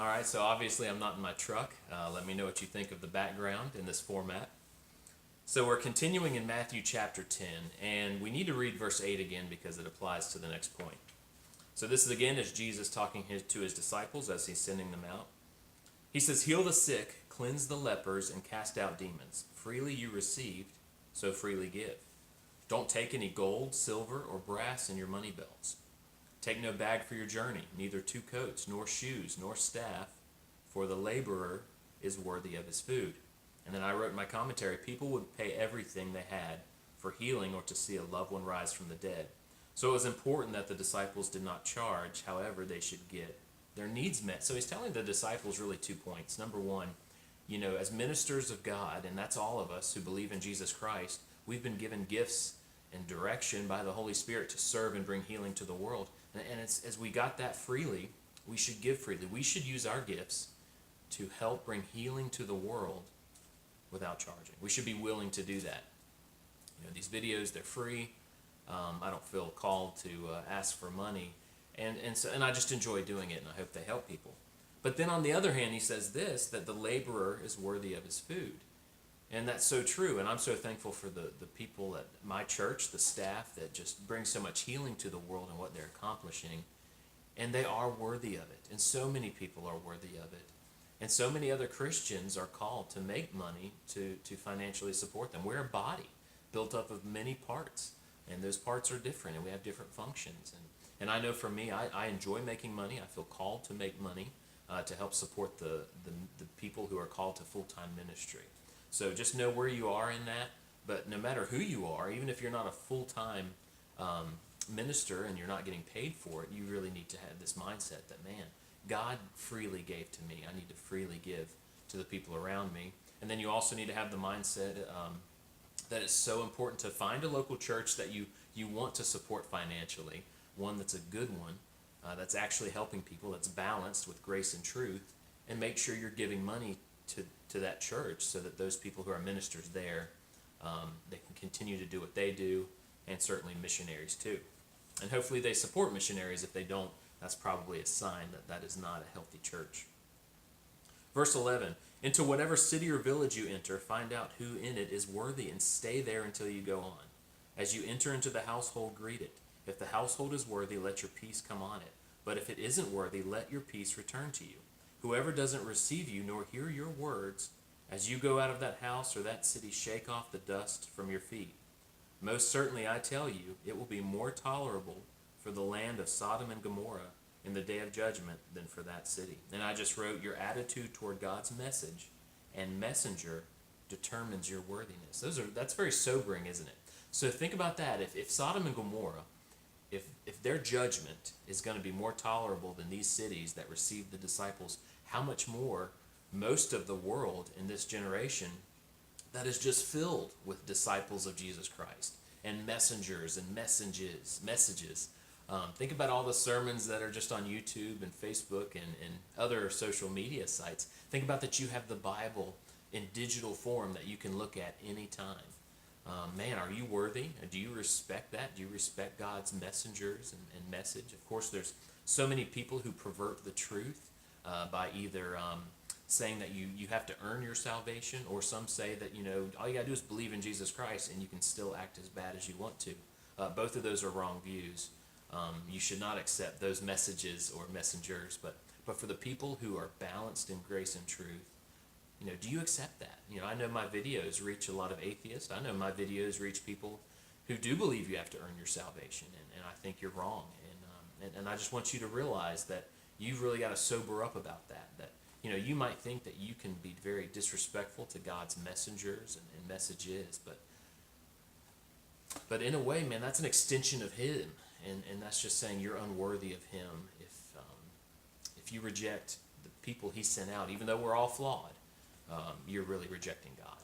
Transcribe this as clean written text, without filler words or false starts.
All right, so obviously I'm not in my truck. Let me know what you think of the background in this format. So we're continuing in Matthew chapter 10, and we need to read verse 8 again because it applies to the next point. So this is again as Jesus talking to his disciples as he's sending them out. He says, "Heal the sick, cleanse the lepers, and cast out demons. Freely you received, so freely give. Don't take any gold, silver, or brass in your money belts. Take no bag for your journey, neither two coats, nor shoes, nor staff, for the laborer is worthy of his food." And then I wrote in my commentary, people would pay everything they had for healing or to see a loved one rise from the dead. So it was important that the disciples did not charge, however, they should get their needs met. So he's telling the disciples really 2 points. Number one, as ministers of God, and that's all of us who believe in Jesus Christ, we've been given gifts and direction by the Holy Spirit to serve and bring healing to the world. And it's, as we got that freely, we should give freely. We should use our gifts to help bring healing to the world without charging. We should be willing to do that. These videos, they're free. I don't feel called to ask for money. And I just enjoy doing it, and I hope they help people. But then on the other hand, he says this, that the laborer is worthy of his food. And that's so true, and I'm so thankful for the people at my church, the staff that just bring so much healing to the world and what they're accomplishing. And they are worthy of it, and so many people are worthy of it. And so many other Christians are called to make money to financially support them. We're a body built up of many parts, and those parts are different, and we have different functions. And I know for me, I enjoy making money. I feel called to make money to help support the people who are called to full-time ministry. So just know where you are in that. But no matter who you are, even if you're not a full-time minister and you're not getting paid for it, you really need to have this mindset that, man, God freely gave to me. I need to freely give to the people around me. And then you also need to have the mindset that it's so important to find a local church that you want to support financially, one that's a good one, that's actually helping people, that's balanced with grace and truth, and make sure you're giving money to that church so that those people who are ministers there, they can continue to do what they do, and certainly missionaries too. And hopefully they support missionaries. If they don't, that's probably a sign that that is not a healthy church. Verse 11, "Into whatever city or village you enter, find out who in it is worthy and stay there until you go on. As you enter into the household, greet it. If the household is worthy, let your peace come on it. But if it isn't worthy, let your peace return to you. Whoever doesn't receive you nor hear your words, as you go out of that house or that city, shake off the dust from your feet. Most certainly I tell you, it will be more tolerable for the land of Sodom and Gomorrah in the day of judgment than for that city." And I just wrote, your attitude toward God's message and messenger determines your worthiness. That's very sobering, isn't it? So think about that. If Sodom and Gomorrah, if their judgment is going to be more tolerable than these cities that received the disciples, how much more most of the world in this generation that is just filled with disciples of Jesus Christ and messengers and messages. Think about all the sermons that are just on YouTube and Facebook and other social media sites. Think about that you have the Bible in digital form that you can look at anytime. Man, are you worthy? Do you respect that? Do you respect God's messengers and message? Of course, there's so many people who pervert the truth by either saying that you have to earn your salvation, or some say that all you got to do is believe in Jesus Christ and you can still act as bad as you want to. Both of those are wrong views. You should not accept those messages or messengers, but for the people who are balanced in grace and truth, do you accept that? I know my videos reach a lot of atheists. I know my videos reach people who do believe you have to earn your salvation, and I think you're wrong. And I just want you to realize that you've really got to sober up about that. That you might think that you can be very disrespectful to God's messengers and messages, but in a way, man, that's an extension of Him, and that's just saying you're unworthy of Him if you reject the people He sent out, even though we're all flawed. You're really rejecting God.